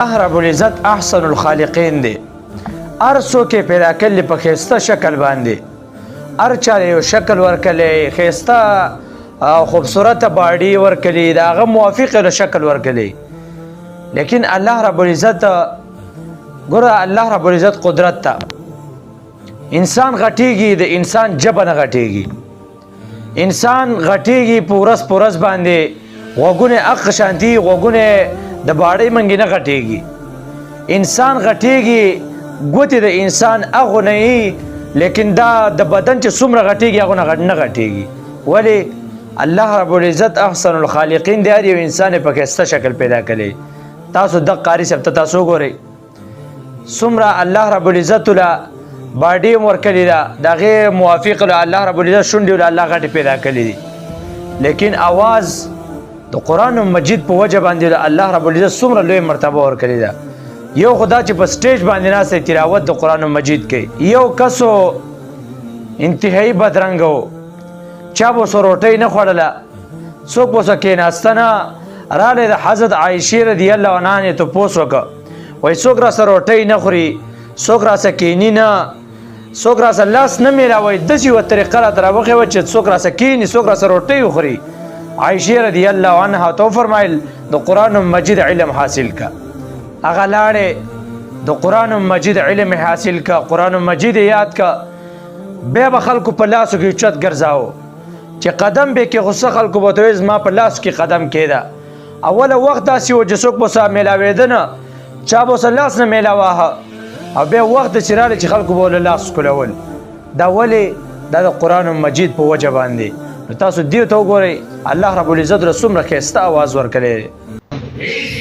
الله رب العزت احسن الخالقین دی. هر څوک یې پیدا کړي په ښایسته شکل باندې، هر چا یو شکل ورکړلی، ښایسته او خوبصورته باډي ورکړي، د هغه موافق یې شکل ورکړلی. لیکن الله رب العزت ګوره، الله رب العزت قدرت ته انسان غټیږي، د انسان ژبه نه غټیږي. انسان غټیږي په ورځ په ورځ باندې، غوږونه اق شانتي، غوږونه د باډۍ منګي نه غټیږي. انسان غټیږي، ګوتې د انسان هغه نه وي، لیکن دا د بدن چې څومره غټیږي هغه نه غټیږي. ولې؟ الله رب العزت احسن الخالقین دی. هر یو انسان یې په ښایسته شکل پیدا کړی. تاسو د قاري صاحب ته تاسو ګورئ څومره الله رب العزت له باډي هم ورکړې ده، د هغې موافق له الله رب العزت شونډې له الله غټې پیدا کړي دي. لیکن اواز د قرآن مجید په وجه باندې الله رب العزت څومره لوی مرتبه ورکړې ده. یو خدا چې په سټیج باندې ناست دی تلاوت د قرآن مجید کوي، یو کسو انتهایی بدرنګه و، چا به ورسره روټۍ نه خوړله، څوک به ورسره کېناسته نه. رالی د حضرت عایشې رضی الله عنها یې تپوس وکړه، وایي څوک راسره روټۍ نه خوري، څوک راسره کیني نه، څوک راسره لاس نه میلاوي. داسې یوه طریقه راته راوښې وه چې څوک راسره کیني، څوک راسره روټۍ وخوري. عایشې رضی الله عنها ته وفرمایل د قرآن مجید علم حاصل که. هغه لاړې د قرآن مجید علم حاصل که، قرآن مجید یاد که، بیا به خلکو په لاسو کې اوچت ګرځاو چې قدم به کې غصه خلکو به ته وایي زما په لاسو کې قدم کېده. اوله وخت داسې و چې څوک به ورسره میلاوېده نه، چا به ورسره لاس نه میلاواهه، او بیا وخت داسې راغلی چې خلکو به ورله لاس ښکلول. دا ولې؟ دا د قرآن مجید په وجه باندې. نو تاسو دې ته وګورئ الله رب العزت له څومره ښایسته اواز ورکړی دی.